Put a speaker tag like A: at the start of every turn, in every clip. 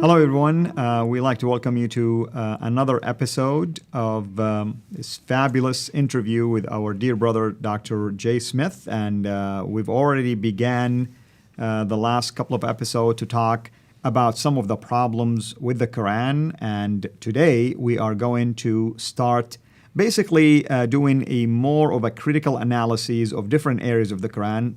A: Hello, everyone. We'd like to welcome you to another episode of this fabulous interview with our dear brother, Dr. J. Smith. And we've already began the last couple of episodes to talk about some of the problems with the Quran. And today we are going to start basically doing a more of a critical analysis of different areas of the Quran.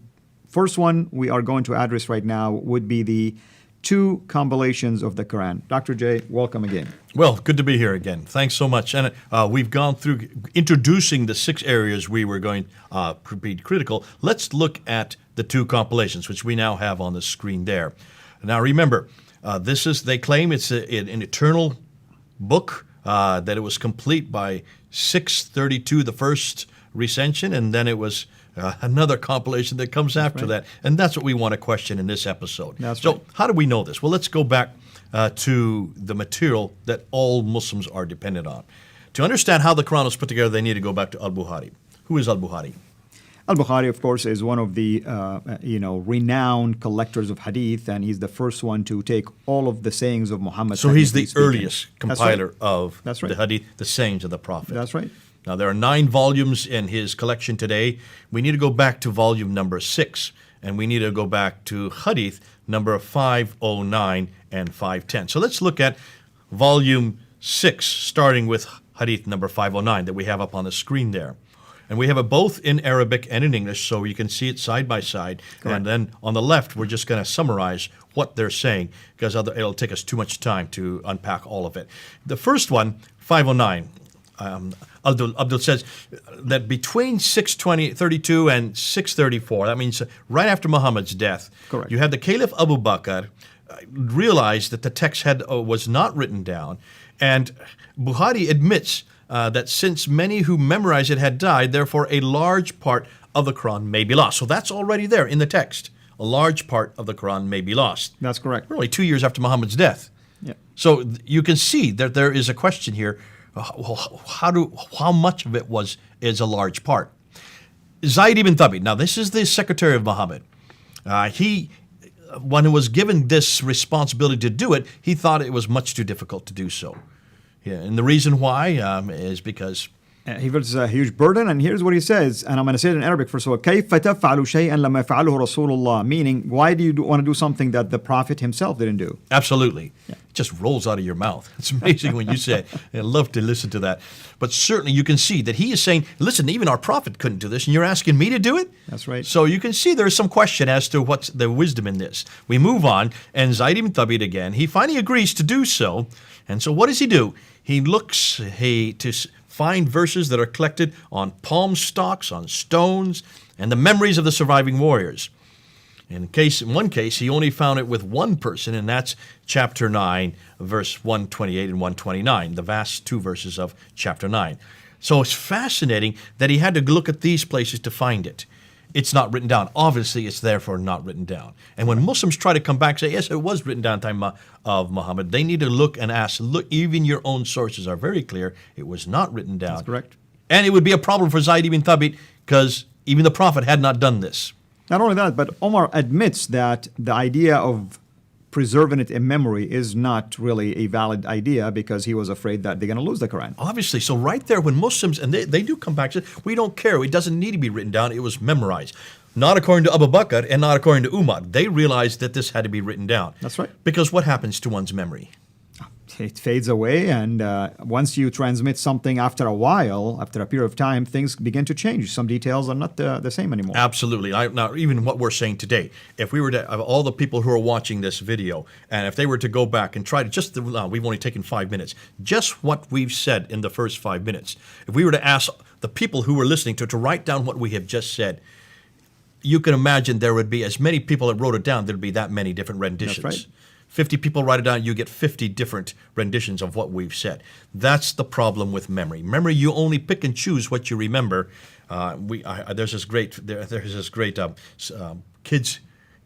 A: First one we are going to address right now would be the two compilations of the Quran. Dr. J, welcome again.
B: Well, good to be here again. Thanks so much. And we've gone through introducing the 6 areas we were going to be critical. Let's look at the 2 compilations, which we now have on the screen there. Now, remember, they claim it's an eternal book, that it was complete by 632, the first recension, and then it was another compilation that comes after that. And that's what we want to question in this episode. So how do we know this? Well, let's go back to the material that all Muslims are dependent on. To understand how the Quran was put together, they need to go back to Al-Buhari. Who is Al-Buhari?
A: Al-Bukhari, of course, is one of the renowned collectors of Hadith, and he's the first one to take all of the sayings of Muhammad.
B: So he's the earliest compiler of the Hadith, the sayings of the Prophet.
A: That's right.
B: Now, there are 9 volumes in his collection today. We need to go back to volume number 6, and we need to go back to Hadith number 509 and 510. So let's look at volume 6, starting with Hadith number 509 that we have up on the screen there. And we have it both in Arabic and in English, so you can see it side by side. Correct. And then on the left, we're just going to summarize what they're saying, because it'll take us too much time to unpack all of it. The first one, 509, Abdul says that between 632 and 634, that means right after Muhammad's death,
A: correct,
B: you had the caliph Abu Bakr realized that the text was not written down, and Buhari admits that since many who memorized it had died, therefore a large part of the Quran may be lost. So that's already there in the text. A large part of the Quran may be lost.
A: That's correct.
B: We're only 2 years after Muhammad's death.
A: Yeah.
B: So you can see that there is a question here. How much of it is a large part? Zaid ibn Thabit. Now, this is the secretary of Muhammad. When he was given this responsibility to do it, he thought it was much too difficult to do so. Yeah, and the reason why is because
A: he feels a huge burden, and here's what he says, and I'm going to say it in Arabic first of all. كيف تفعل شيئا لما يفعله رسول الله? Meaning, why do you want to do something that the Prophet himself didn't do?
B: Absolutely. Yeah. It just rolls out of your mouth. It's amazing when you say it. I love to listen to that. But certainly you can see that he is saying, listen, even our Prophet couldn't do this, and you're asking me to do it?
A: That's right.
B: So you can see there's some question as to what's the wisdom in this. We move on, and Zaid ibn Thabit again, he finally agrees to do so. And so what does he do? He looks to find verses that are collected on palm stalks, on stones, and the memories of the surviving warriors. In one case, he only found it with one person, and that's chapter 9, verse 128 and 129, the last 2 verses of chapter 9. So it's fascinating that he had to look at these places to find it. It's not written down. Obviously, it's therefore not written down. And when Muslims try to come back and say, yes, it was written down at the time of Muhammad, they need to look and ask, look, even your own sources are very clear. It was not written down.
A: That's correct.
B: And it would be a problem for Zaid ibn Thabit because even the Prophet had not done this.
A: Not only that, but Omar admits that the idea of preserving it in memory is not really a valid idea because he was afraid that they're going to lose the Quran.
B: Obviously. So right there, when Muslims, and they do come back and say, we don't care. It doesn't need to be written down. It was memorized. Not according to Abu Bakr and not according to Umar. They realized that this had to be written down.
A: That's right.
B: Because what happens to one's memory?
A: It fades away, and once you transmit something after a while, after a period of time, things begin to change. Some details are not the same anymore.
B: Absolutely. Now, even what we're saying today, if we were to, of all the people who are watching this video, and if they were to go back and try to we've only taken 5 minutes, just what we've said in the first 5 minutes, if we were to ask the people who were listening to write down what we have just said, you can imagine there would be as many people that wrote it down, there'd be that many different renditions.
A: That's right.
B: 50 people write it down, you get 50 different renditions of what we've said. That's the problem with memory. Memory, you only pick and choose what you remember. There's this great kids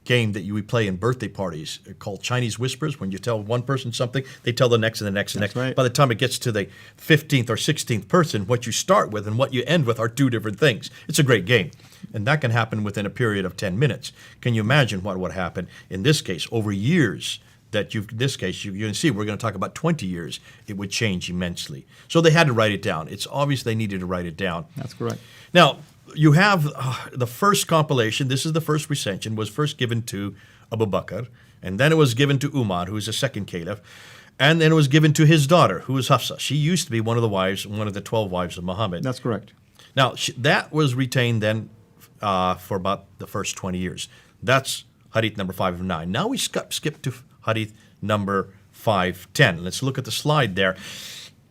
B: game that we play in birthday parties called Chinese Whispers. When you tell one person something, they tell the next and the next and the next.
A: Right.
B: By the time it gets to the 15th or 16th person, what you start with and what you end with are 2 different things. It's a great game. And that can happen within a period of 10 minutes. Can you imagine what would happen in this case over years? that in this case, you can see we're going to talk about 20 years, it would change immensely. So they had to write it down. It's obvious they needed to write it down.
A: That's correct.
B: Now, you have the first compilation. This is the first recension, was first given to Abu Bakr, and then it was given to Umar, who is the second caliph, and then it was given to his daughter, who was Hafsa. She used to be one of the 12 wives of Muhammad.
A: That's correct.
B: Now, that was retained then for about the first 20 years. That's Hadith number 5 of 9. Now we skip to Hadith number 510. Let's look at the slide there.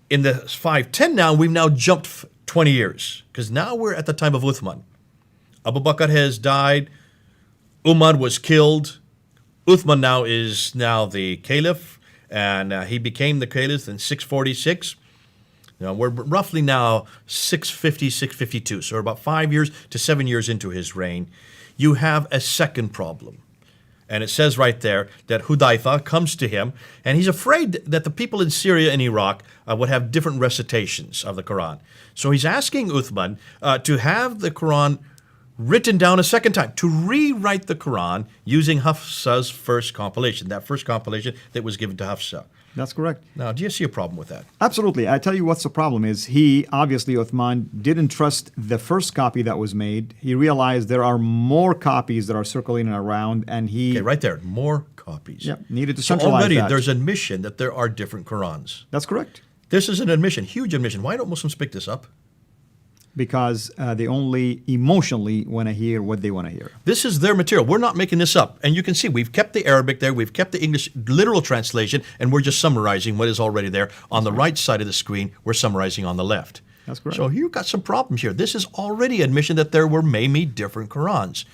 B: In the 510 now, we've now jumped 20 years, because now we're at the time of Uthman. Abu Bakr has died. Umar was killed. Uthman now is the caliph, and he became the caliph in 646. Now we're roughly now 650, 652, so we're about 5 years to 7 years into his reign. You have a second problem. And it says right there that Hudayfa comes to him, and he's afraid that the people in Syria and Iraq would have different recitations of the Quran. So he's asking Uthman to have the Quran written down a second time, to rewrite the Quran using Hafsa's first compilation, that first compilation that was given to Hafsa.
A: That's correct.
B: Now, do you see a problem with that?
A: Absolutely. I tell you what's the problem is obviously, Uthman didn't trust the first copy that was made. He realized there are more copies that are circulating around, and he...
B: Okay, right there, more copies.
A: Needed to
B: so
A: centralize
B: already
A: that.
B: There's admission that there are different Qurans.
A: That's correct.
B: This is an admission, huge admission. Why don't Muslims pick this up?
A: Because they only emotionally want to hear what they want to hear.
B: This is their material. We're not making this up. And you can see we've kept the Arabic there, we've kept the English literal translation, and we're just summarizing what is already there. On the right side of the screen, we're summarizing on the left.
A: That's correct.
B: So you've got some problems here. This is already admission that there were maybe different Qurans.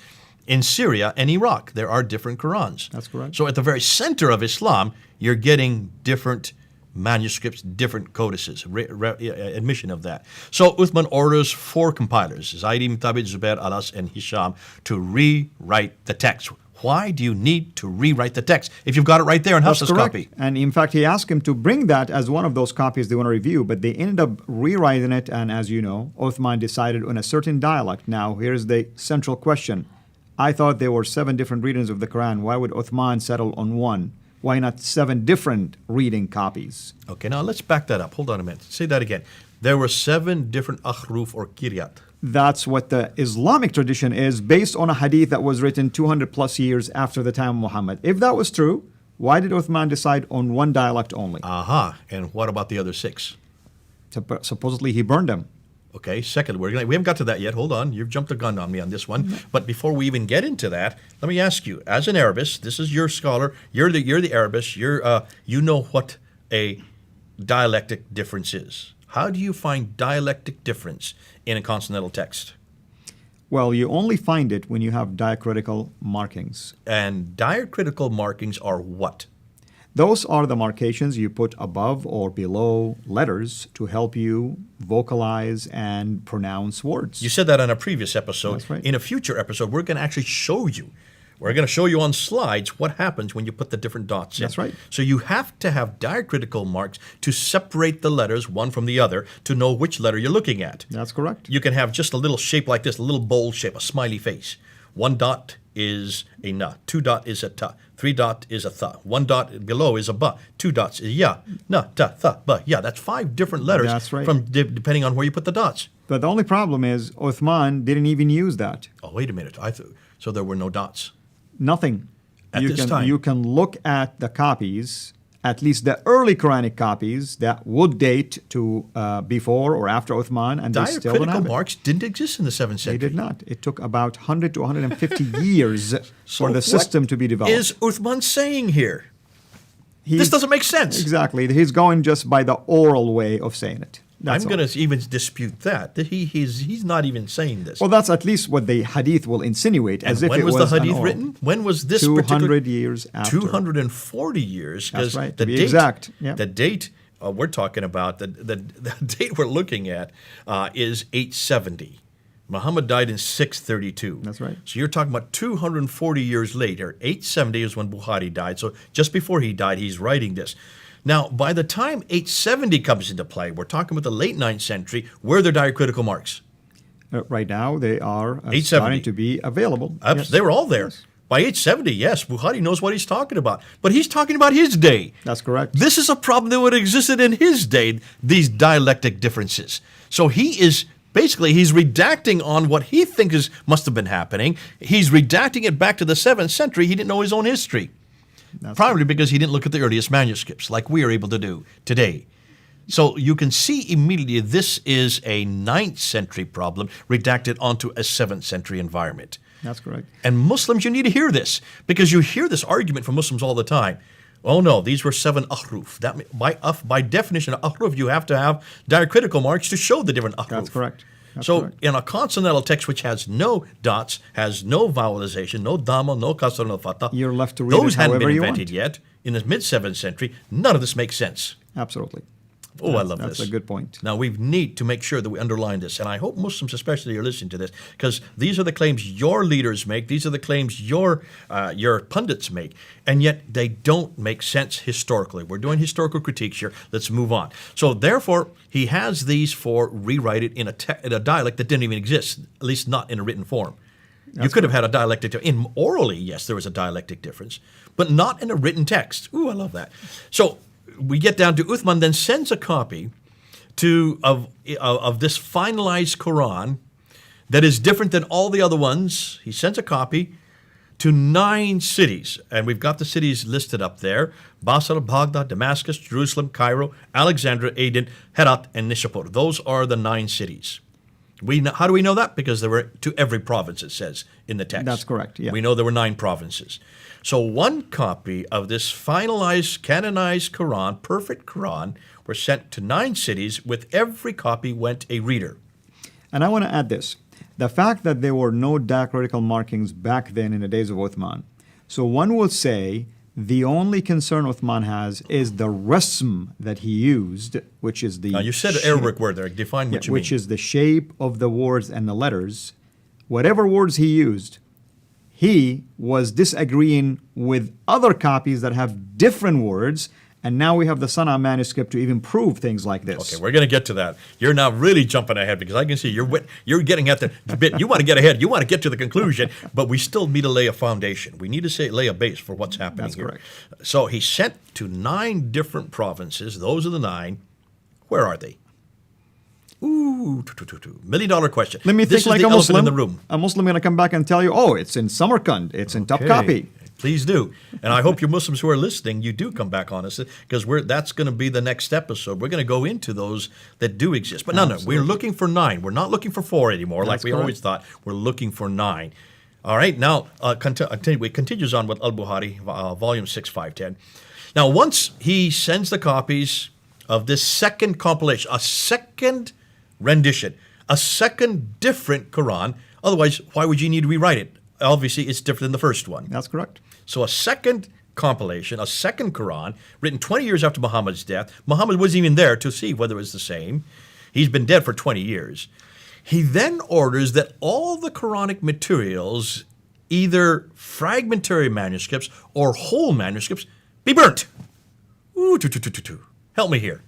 B: In Syria and Iraq, there are different Qurans.
A: That's correct.
B: So at the very center of Islam, you're getting different manuscripts, different codices, admission of that. So Uthman orders 4 compilers, Zaid ibn Thabit, Zubair, Alas, and Hisham, to rewrite the text. Why do you need to rewrite the text if you've got it right there in Hafsa's copy?
A: And in fact, he asked him to bring that as one of those copies they want to review, but they ended up rewriting it, and as you know, Uthman decided on a certain dialect. Now, here's the central question. I thought there were 7 different readings of the Quran. Why would Uthman settle on one? Why not 7 different reading copies?
B: Okay, now let's back that up. Hold on a minute. Say that again. There were 7 different akhruf or kiryat.
A: That's what the Islamic tradition is, based on a hadith that was written 200 plus years after the time of Muhammad. If that was true, why did Uthman decide on one dialect only?
B: Aha. And what about the other 6?
A: Supposedly he burned them.
B: Okay, second, we haven't got to that yet. Hold on. You've jumped the gun on me on this one. But before we even get into that, let me ask you, as an Arabist, this is your scholar, you're the Arabist, you know what a dialectic difference is. How do you find dialectic difference in a consonantal text?
A: Well, you only find it when you have diacritical markings.
B: And diacritical markings are what?
A: Those are the markations you put above or below letters to help you vocalize and pronounce words.
B: You said that on a previous episode.
A: That's right.
B: In a future episode, we're going to actually show you. We're going to show you on slides what happens when you put the different dots in.
A: That's right.
B: So you have to have diacritical marks to separate the letters one from the other to know which letter you're looking at.
A: That's correct.
B: You can have just a little shape like this, a little bowl shape, a smiley face. 1 dot is a na, 2 dot is a ta, 3 dot is a tha, 1 dot below is a ba, 2 dots is ya, na, ta, tha, ba, ya. That's 5 different letters.
A: That's right.
B: From depending on where you put the dots.
A: But the only problem is Uthman didn't even use that.
B: Oh, wait a minute. So there were no dots.
A: Nothing.
B: At this time.
A: You can look at the copies, at least the early Quranic copies that would date to before or after Uthman, and they still don't have
B: Diacritical marks didn't exist in the 7th century.
A: They did not. It took about 100 to 150 years for the system to be developed.
B: What is Uthman saying here? This doesn't make sense.
A: Exactly. He's going just by the oral way of saying it.
B: I'm going to even dispute that he's not even saying this.
A: Well, that's at least what the Hadith will insinuate,
B: and
A: as if
B: when
A: it
B: was
A: was
B: the Hadith written? When was this
A: 200 years after.
B: 240 years.
A: That's right,
B: the
A: to be
B: date,
A: exact. Yep.
B: The date we're talking about, the date we're looking at is 870. Muhammad died in 632.
A: That's right.
B: So you're talking about 240 years later. 870 is when Buhari died. So just before he died, he's writing this. Now, by the time 870 comes into play, we're talking about the late 9th century, where are the diacritical marks?
A: Right now, they are
B: 870.
A: starting to be available. Yes.
B: They were all there.
A: Yes.
B: By 870, yes, Buhari knows what he's talking about. But he's talking about his day.
A: That's correct.
B: This is a problem that would have existed in his day, these dialectic differences. So he's redacting on what he thinks must have been happening. He's redacting it back to the 7th century. He didn't know his own history. Probably because he didn't look at the earliest manuscripts like we are able to do today. So you can see immediately this is a 9th century problem redacted onto a 7th century environment.
A: That's correct.
B: And Muslims, you need to hear this because you hear this argument from Muslims all the time. Oh no, these were 7 ahruf. By definition of ahruf, you have to have diacritical marks to show the different ahruf.
A: That's correct.
B: In a consonantal text which has no dots, has no vowelization, no dhamma, no kasra, no fatha,
A: you're left to read
B: those
A: it
B: hadn't
A: however
B: been
A: you
B: invented
A: want.
B: yet. In the mid-7th century, none of this makes sense.
A: Absolutely.
B: Oh, I love this.
A: That's a good point.
B: Now, we need to make sure that we underline this, and I hope Muslims especially are listening to this, because these are the claims your leaders make, these are the claims your pundits make, and yet they don't make sense historically. We're doing historical critiques here. Let's move on. So, therefore, he has these for rewrite it in a dialect that didn't even exist, at least not in a written form. You could have had a dialectic, orally, yes, there was a dialectic difference, but not in a written text. Ooh, I love that. So, we get down to Uthman then sends a copy of this finalized Quran that is different than all the other ones. He sends a copy to 9 cities, and we've got the cities listed up there: Basra, Baghdad, Damascus, Jerusalem, Cairo, Alexandria, Aden, Herat, and Nishapur. Those are the 9 cities. How do we know that? Because there were to every province, it says in the text.
A: That's correct, yeah.
B: We know there were 9 provinces. So 1 copy of this finalized, canonized Quran, perfect Quran, were sent to 9 cities. With every copy went a reader.
A: And I want to add this. The fact that there were no diacritical markings back then in the days of Uthman. So one will say the only concern Uthman has is the rasm that he used, which is the...
B: Now you said an Arabic word there. Define what you mean.
A: Which is the shape of the words and the letters. Whatever words he used, he was disagreeing with other copies that have different words, and now we have the Sana manuscript to even prove things like this.
B: Okay, we're going to get to that. You're now really jumping ahead because I can see you're getting at the bit. You want to get ahead. You want to get to the conclusion, but we still need to lay a foundation. We need to lay a base for what's happening
A: That's
B: here.
A: correct.
B: So he sent to 9 different provinces. Those are the 9. Where are they? Ooh, $1 million question.
A: Let me
B: This
A: think
B: is
A: like
B: the
A: a
B: elephant
A: Muslim.
B: in the room.
A: A Muslim going to come back and tell you, oh, it's in Samarkand. It's in top copy.
B: Please do. And I hope you Muslims who are listening, you do come back on us, because that's going to be the next episode. We're going to go into those that do exist. But no, we're looking for 9. We're not looking for 4 anymore,
A: That's
B: like we
A: correct.
B: always thought. We're looking for 9. All right, now it continues on with Al-Buhari, volume 6, 510. Now, once he sends the copies of this second compilation, a second rendition, a second different Quran, otherwise, why would you need to rewrite it? Obviously, it's different than the first one.
A: That's correct.
B: So a second compilation, a second Quran, written 20 years after Muhammad's death. Muhammad wasn't even there to see whether it was the same. He's been dead for 20 years. He then orders that all the Quranic materials, either fragmentary manuscripts or whole manuscripts, be burnt. Ooh, help me here.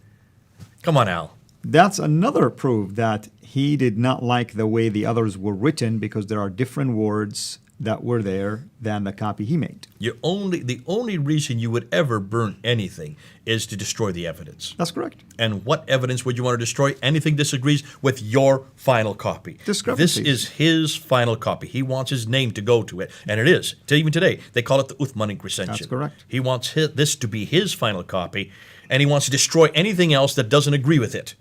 B: Come on, Al.
A: That's another proof that he did not like the way the others were written, because there are different words that were there than the copy he made.
B: The only reason you would ever burn anything is to destroy the evidence.
A: That's correct.
B: And what evidence would you want to destroy? Anything disagrees with your final copy.
A: Discrepancies.
B: This is his final copy. He wants his name to go to it. And it is. Even today, they call it the Uthmanic recension.
A: That's correct.
B: He wants this to be his final copy, and he wants to destroy anything else that doesn't agree with it.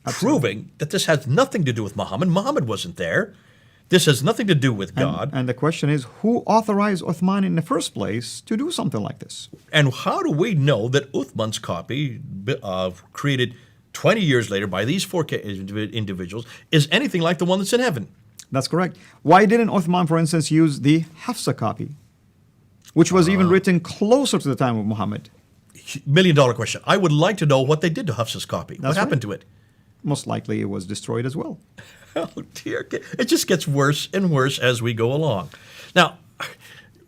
A: Absolutely.
B: Proving that this has nothing to do with Muhammad. Muhammad wasn't there. This has nothing to do with God.
A: And the question is, who authorized Uthman in the first place to do something like this?
B: And how do we know that Uthman's copy, created 20 years later by these 4 individuals, is anything like the one that's in heaven?
A: That's correct. Why didn't Uthman, for instance, use the Hafsa copy, which was even written closer to the time of Muhammad?
B: $1 million question. I would like to know what they did to Hafsa's copy. What happened to it?
A: Most likely it was destroyed as well.
B: Oh, dear. It just gets worse and worse as we go along. Now,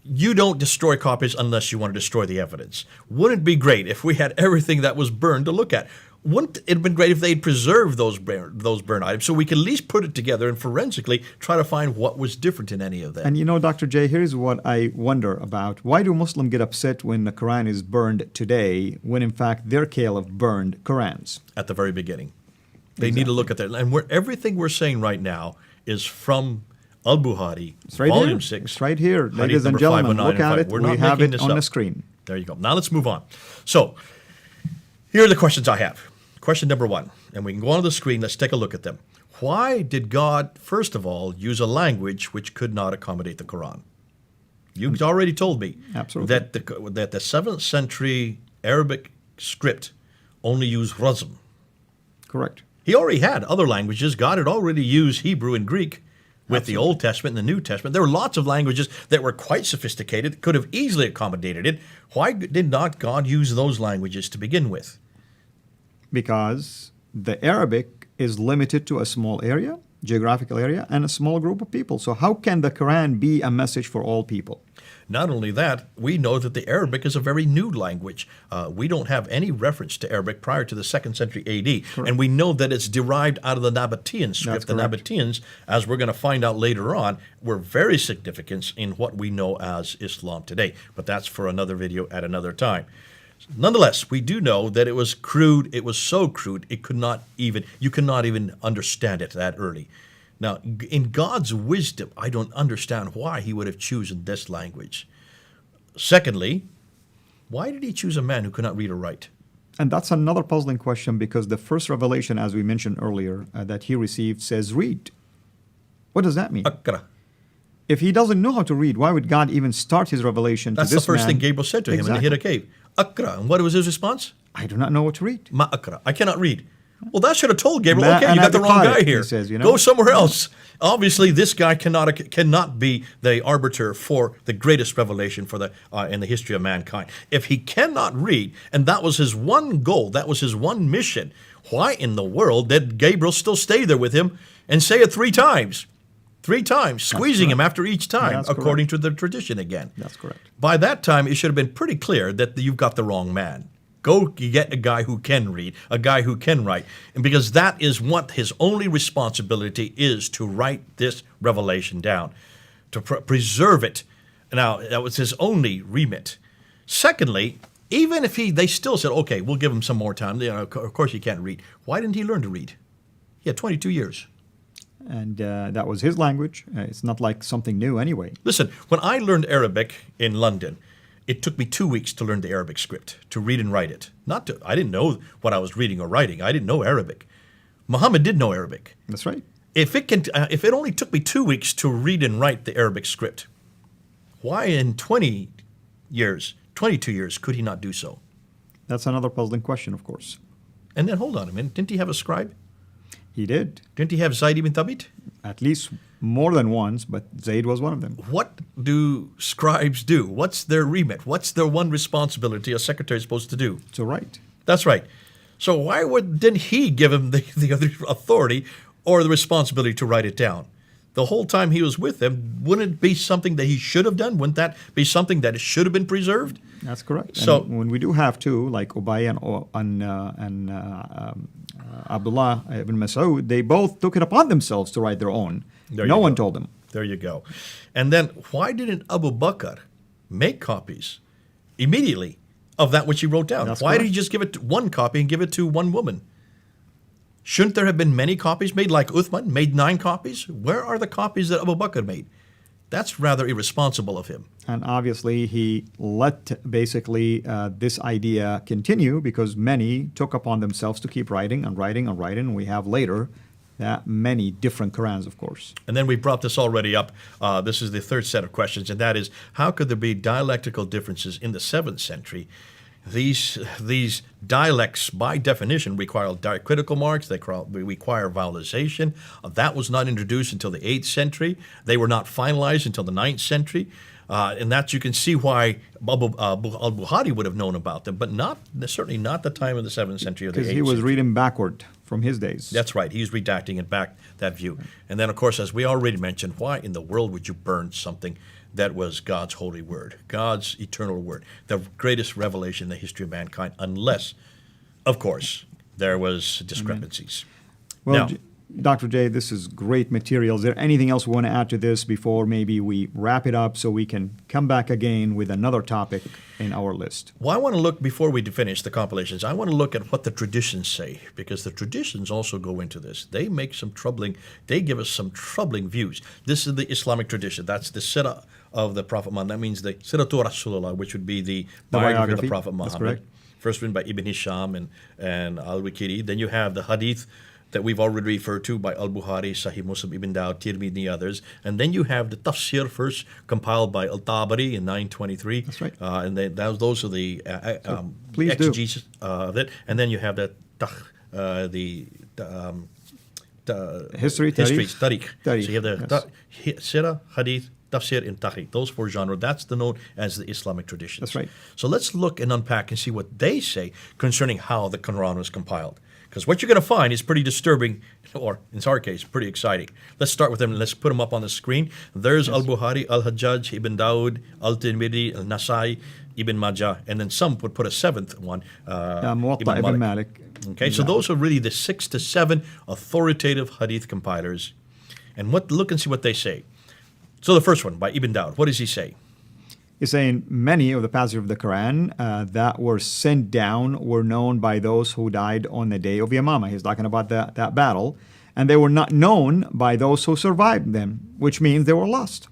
B: you don't destroy copies unless you want to destroy the evidence. Wouldn't it be great if we had everything that was burned to look at? Wouldn't it have been great if they'd preserved those burn items so we could at least put it together and forensically try to find what was different in any of them?
A: And you know, Dr. J, here's what I wonder about. Why do Muslims get upset when the Quran is burned today when in fact their caliph burned Qurans?
B: At the very beginning. They need to look at that. And everything we're saying right now is from Al-Buhari, Volume 6.
A: It's right here,
B: Hadith
A: ladies and
B: number
A: gentlemen.
B: 509
A: Look
B: and
A: at
B: 5.
A: it.
B: We're
A: We
B: not
A: have
B: making
A: it
B: this
A: on
B: up.
A: the screen.
B: There you go. Now let's move on. So, here are the questions I have. Question number 1, and we can go on to the screen. Let's take a look at them. Why did God, first of all, use a language which could not accommodate the Quran? You've already told me
A: Absolutely.
B: that the 7th century Arabic script only used razm.
A: Correct.
B: He already had other languages. God had already used Hebrew and Greek with the Old Testament and the New Testament. There were lots of languages that were quite sophisticated, could have easily accommodated it. Why did not God use those languages to begin with?
A: Because the Arabic is limited to a small area, geographical area, and a small group of people. So how can the Quran be a message for all people?
B: Not only that, we know that the Arabic is a very new language. We don't have any reference to Arabic prior to the 2nd century AD.
A: Correct.
B: And we know that it's derived out of the Nabatean script. The
A: correct.
B: Nabateans, as we're going to find out later on, were very significant in what we know as Islam today. But that's for another video at another time. Nonetheless, we do know that it was crude. It was so crude, you could not even understand it that early. Now, in God's wisdom, I don't understand why he would have chosen this language. Secondly, why did he choose a man who could not read or write?
A: And that's another puzzling question because the first revelation, as we mentioned earlier, that he received says read. What does that mean?
B: Akra.
A: If he doesn't know how to read, why would God even start his revelation
B: That's
A: to this
B: the first
A: man?
B: thing Gabriel said to him when they hit a cave. Akra. And what was his response?
A: I do not know what to read.
B: Ma akra. I cannot read. Well, that should have told Gabriel,
A: Ma
B: okay, you
A: ana
B: got the wrong
A: biqari,
B: guy here.
A: he says, you know?
B: Go somewhere else. Obviously, this guy cannot be the arbiter for the greatest revelation for in the history of mankind. If he cannot read, and that was his one goal, that was his one mission, why in the world did Gabriel still stay there with him and say it 3 times? 3 times, squeezing him after each time,
A: That's
B: according to the tradition again.
A: That's correct.
B: By that time, it should have been pretty clear that you've got the wrong man. Go get a guy who can read, a guy who can write. And because that is what his only responsibility is, to write this revelation down, to preserve it. Now, that was his only remit. Secondly, even if they still said, okay, we'll give him some more time. Of course he can't read. Why didn't he learn to read? He had 22 years.
A: And that was his language. It's not like something new anyway.
B: Listen, when I learned Arabic in London, it took me 2 weeks to learn the Arabic script, to read and write it. I didn't know what I was reading or writing. I didn't know Arabic. Muhammad did know Arabic.
A: That's right.
B: If it only took me 2 weeks to read and write the Arabic script, why in 22 years, could he not do so?
A: That's another puzzling question, of course.
B: And then hold on a minute, didn't he have a scribe?
A: He did.
B: Didn't he have Zaid ibn Thabit?
A: At least more than once, but Zaid was one of them.
B: What do scribes do? What's their remit? What's their one responsibility a secretary is supposed to do?
A: To write.
B: That's right. So why didn't he give him the other authority or the responsibility to write it down? The whole time he was with them, wouldn't it be something that he should have done? Wouldn't that be something that should have been preserved?
A: That's correct.
B: So
A: and when we do have two, like Ubay and Abdullah ibn Mas'ud, they both took it upon themselves to write their own. No one told them.
B: There you go. And then why didn't Abu Bakr make copies immediately of that which he wrote down?
A: That's
B: Why did
A: correct.
B: he just give it one copy and give it to one woman? Shouldn't there have been many copies made, like Uthman made 9 copies? Where are the copies that Abu Bakr made? That's rather irresponsible of him.
A: And obviously, he let basically this idea continue because many took upon themselves to keep writing and writing and writing. And we have later that many different Qurans, of course.
B: And then we brought this already up. This is the third set of questions, and that is, how could there be dialectical differences in the 7th century? These dialects, by definition, require diacritical marks. They require vowelization. That was not introduced until the 8th century. They were not finalized until the 9th century. And that you can see why Al-Buhari would have known about them, but certainly not the time of the 7th century or the 8th
A: Because he was
B: century.
A: reading backward from his days.
B: That's right. He's redacting it back, that view. And then, of course, as we already mentioned, why in the world would you burn something that was God's holy word, God's eternal word, the greatest revelation in the history of mankind, unless, of course, there was discrepancies.
A: Well,
B: Now,
A: Dr. J, this is great material. Is there anything else we want to add to this before maybe we wrap it up so we can come back again with another topic in our list?
B: well, I want to look, before we finish the compilations, I want to look at what the traditions say, because the traditions also go into this. They give us some troubling views. This is the Islamic tradition. That's the Sirah of the Prophet Muhammad. That means the Siratu Rasulullah, which would be the biography of the Prophet Muhammad.
A: That's correct.
B: First written by Ibn Hisham and Al-Waqidi. Then you have the Hadith that we've already referred to by Al-Buhari, Sahih Muslim, Ibn Dawud, Tirmidhi, and the others. And then you have the Tafsir, first compiled by Al-Tabari in 923.
A: That's right.
B: And those are the
A: please
B: exegesis of it. And then you have the
A: history,
B: tariq.
A: Tariq,
B: So you have the Sirah, Hadith, Tafsir, and Tariq. Those four genres. That's known as the Islamic traditions.
A: That's right.
B: So let's look and unpack and see what they say concerning how the Quran was compiled. Because what you're going to find is pretty disturbing, or in our case, pretty exciting. Let's start with them. Let's put them up on the screen. There's Al-Buhari, Al-Hajjaj, Ibn Dawud, Al-Tirmidhi, Al-Nasai, Ibn Majah, and then some would put a seventh one,
A: Muwatta Ibn Malik.
B: Okay, so those are really the 6 to 7 authoritative hadith compilers. And look and see what they say. So the first one, by Ibn Dawud, what does he say?
A: He's saying many of the passages of the Quran that were sent down were known by those who died on the day of Yamama. He's talking about that battle. And they were not known by those who survived them, which means they were lost.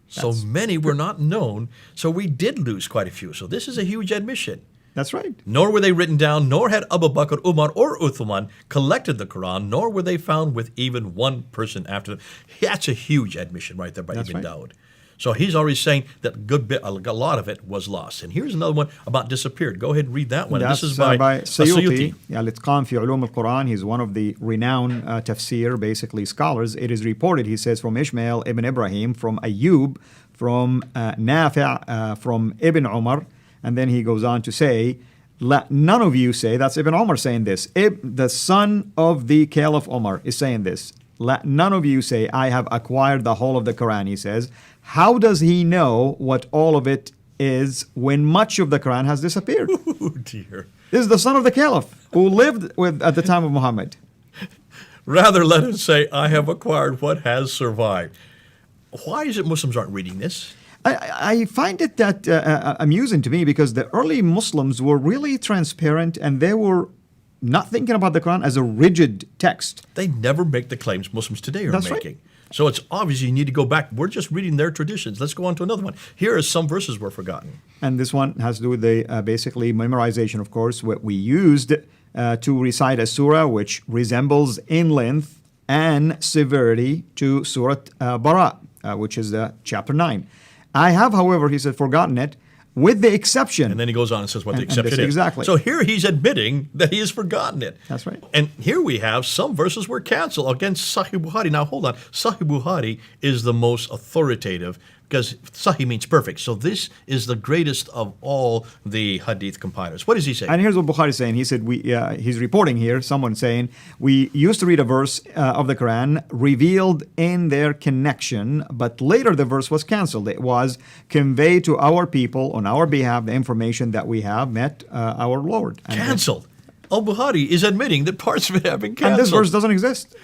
B: So many were not known, so we did lose quite a few. So this is a huge admission.
A: That's right.
B: Nor were they written down, nor had Abu Bakr, Umar, or Uthman collected the Quran, nor were they found with even one person after them. That's a huge admission right there by Ibn Dawud. So he's already saying that a lot of it was lost. And here's another one about disappeared. Go ahead and read that one.
A: That's
B: this is by
A: Suyuti. Al-Itqan fi Ulum al-Quran. He's one of the renowned tafsir, basically scholars. It is reported, he says, from Ishmael ibn Ibrahim, from Ayyub, from Nafi', from Ibn Umar. And then he goes on to say, let none of you say, that's Ibn Umar saying this. The son of the Caliph Umar is saying this. Let none of you say, I have acquired the whole of the Quran, he says. How does he know what all of it is when much of the Quran has disappeared?
B: Oh, dear.
A: This is the son of the Caliph who lived at the time of Muhammad.
B: Rather, let him say, I have acquired what has survived. Why is it Muslims aren't reading this?
A: I find it that amusing to me because the early Muslims were really transparent and they were not thinking about the Quran as a rigid text.
B: They never make the claims Muslims today are
A: That's
B: making.
A: Right.
B: So it's obvious you need to go back. We're just reading their traditions. Let's go on to another one. Here are some verses were forgotten.
A: And this one has to do with the basically memorization, of course, what we used to recite a surah which resembles in length and severity to Surah Bara, which is chapter 9. I have, however, he said, forgotten it, with the exception.
B: And then he goes on and says what the exception is.
A: Exactly.
B: So here he's admitting that he has forgotten it.
A: That's right.
B: And here we have some verses were canceled against Sahih Buhari. Now hold on. Sahih Buhari is the most authoritative because Sahih means perfect. So this is the greatest of all the hadith compilers. What does he say?
A: And here's what Bukhari is saying. He said, he's reporting here, someone saying, we used to read a verse of the Quran revealed in their connection, but later the verse was canceled. It was conveyed to our people on our behalf the information that we have met our Lord. And
B: canceled. Al-Buhari is admitting that parts of it have been canceled.
A: And this verse doesn't exist.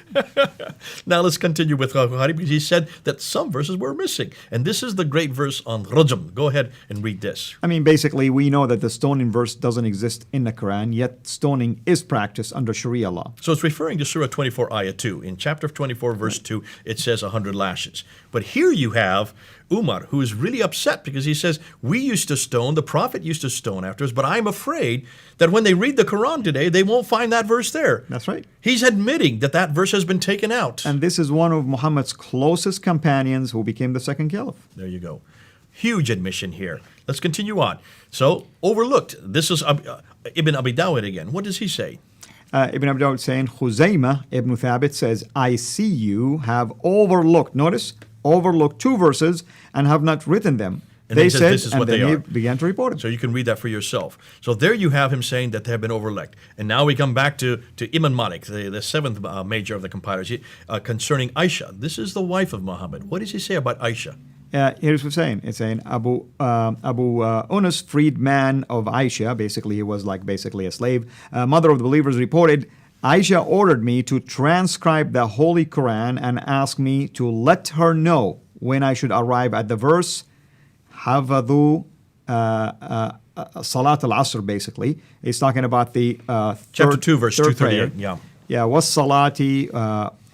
B: Now let's continue with Al-Buhari because he said that some verses were missing. And this is the great verse on Rajam. Go ahead and read this.
A: I mean, basically, we know that the stoning verse doesn't exist in the Quran, yet stoning is practiced under Sharia law.
B: So it's referring to Surah 24, Ayah 2. In chapter 24, verse 2, it says 100 lashes. But here you have Umar, who is really upset because he says, we used to stone, the Prophet used to stone after us, but I'm afraid that when they read the Quran today, they won't find that verse there.
A: That's right.
B: He's admitting that that verse has been taken out.
A: And this is one of Muhammad's closest companions who became the second caliph.
B: There you go. Huge admission here. Let's continue on. So, overlooked. This is Ibn Abi Dawud again. What does he say?
A: Ibn Abi Dawud saying, Zaid ibn Thabit says, I see you have overlooked, notice, overlooked 2 verses and have not written them.
B: And
A: they
B: says,
A: said,
B: this is
A: and
B: what
A: then
B: they
A: he
B: are.
A: began to report it.
B: So you can read that for yourself. So there you have him saying that they have been overlooked. And now we come back to Imam Malik, the 7th major of the compilers, concerning Aisha. This is the wife of Muhammad. What does he say about Aisha?
A: Here's what it's saying. It's saying Abu Unus, freedman of Aisha, basically he was like basically a slave, mother of the believers, reported, Aisha ordered me to transcribe the Holy Qur'an and asked me to let her know when I should arrive at the verse, Hafadhu Salat al-Asr, basically. He's talking about the
B: Chapter 2, verse
A: third
B: 238.
A: prayer. Yeah, was Salati,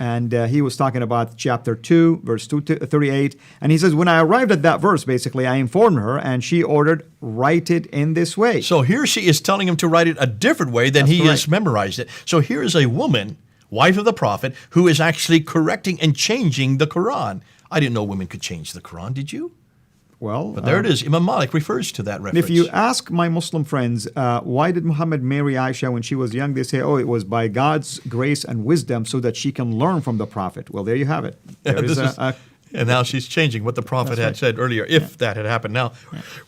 A: and he was talking about chapter 2, verse 238. And he says, when I arrived at that verse, basically, I informed her, and she ordered, write it in this way.
B: So here she is telling him to write it a different way than he has memorized it. So here is a woman, wife of the Prophet, who is actually correcting and changing the Quran. I didn't know women could change the Quran, did you?
A: Well,
B: but there it is. Imam Malik refers to that reference.
A: If you ask my Muslim friends, why did Muhammad marry Aisha when she was young? They say, oh, it was by God's grace and wisdom so that she can learn from the Prophet. Well, there you have it. There is
B: and now she's changing what the Prophet had said earlier, if that had happened. Now,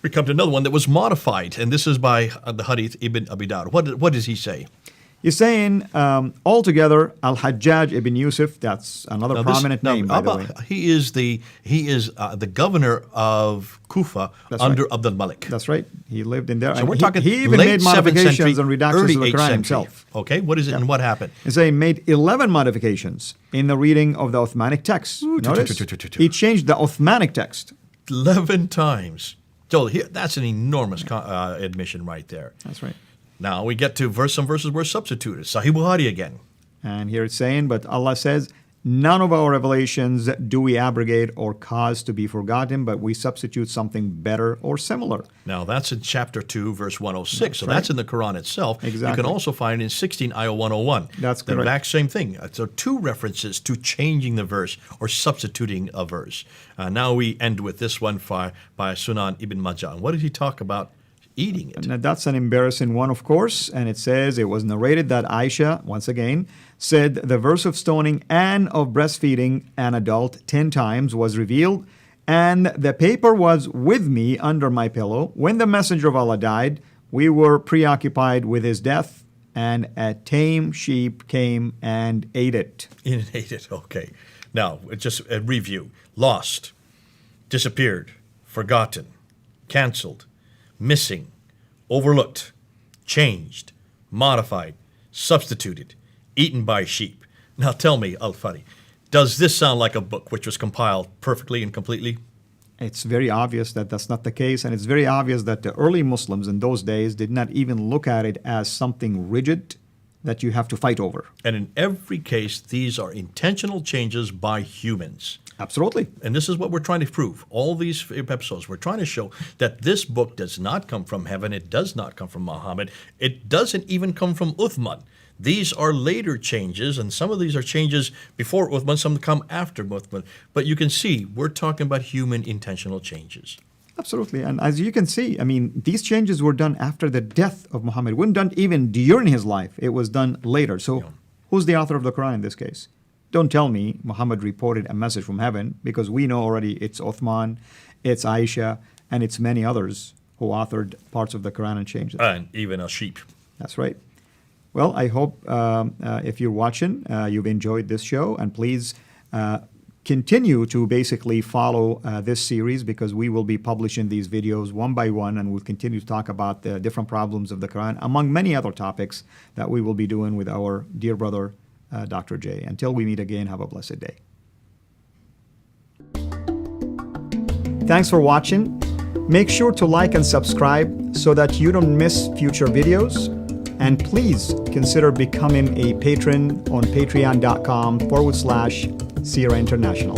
B: we come to another one that was modified, and this is by the Hadith ibn Abi Dawud. What does he say?
A: He's saying, altogether, Al-Hajjaj ibn Yusuf, that's another prominent name, by the way.
B: He is the governor of Kufa under Abdul Malik.
A: That's right. He lived in there.
B: So we're talking
A: he even made modifications and redactions of the Quran himself.
B: Okay, what is it and what happened?
A: He's saying made 11 modifications in the reading of the Uthmanic text. Notice, he changed the Uthmanic text.
B: 11 times. So that's an enormous admission right there.
A: That's right.
B: Now we get to some verses were substituted. Sahih Buhari again.
A: And here it's saying, but Allah says, none of our revelations do we abrogate or cause to be forgotten, but we substitute something better or similar.
B: Now that's in chapter 2, verse 106. So that's in the Quran itself.
A: Exactly.
B: You can also find it in 16, ayah 101.
A: That's correct.
B: The exact same thing. So 2 references to changing the verse or substituting a verse. Now we end with this one by Sunan ibn Majah. What did he talk about? Eating it.
A: Now that's an embarrassing one, of course, and it says it was narrated that Aisha, once again, said the verse of stoning and of breastfeeding an adult 10 times was revealed, and the paper was with me under my pillow. When the Messenger of Allah died, we were preoccupied with his death, and a tame sheep came and ate it.
B: It ate it, okay. Now, just a review. Lost, disappeared, forgotten, canceled, missing, overlooked, changed, modified, substituted, eaten by sheep. Now tell me, Al-Fadi, does this sound like a book which was compiled perfectly and completely?
A: It's very obvious that that's not the case, and it's very obvious that the early Muslims in those days did not even look at it as something rigid that you have to fight over.
B: And in every case, these are intentional changes by humans.
A: Absolutely.
B: And this is what we're trying to prove. All these episodes, we're trying to show that this book does not come from heaven. It does not come from Muhammad. It doesn't even come from Uthman. These are later changes, and some of these are changes before Uthman, some come after Uthman. But you can see, we're talking about human intentional changes.
A: Absolutely. And as you can see, I mean, these changes were done after the death of Muhammad. It wasn't done even during his life. It was done later. So who's the author of the Quran in this case? Don't tell me Muhammad reported a message from heaven, because we know already it's Uthman, it's Aisha, and it's many others who authored parts of the Quran and changed it.
B: And even a sheep.
A: That's right. Well, I hope if you're watching, you've enjoyed this show, and please continue to basically follow this series, because we will be publishing these videos one by one, and we'll continue to talk about the different problems of the Quran, among many other topics that we will be doing with our dear brother, Dr. J. Until we meet again, have a blessed day. Thanks for watching. Make sure to like and subscribe so that you don't miss future videos. And please consider becoming a patron on patreon.com/Sierra International.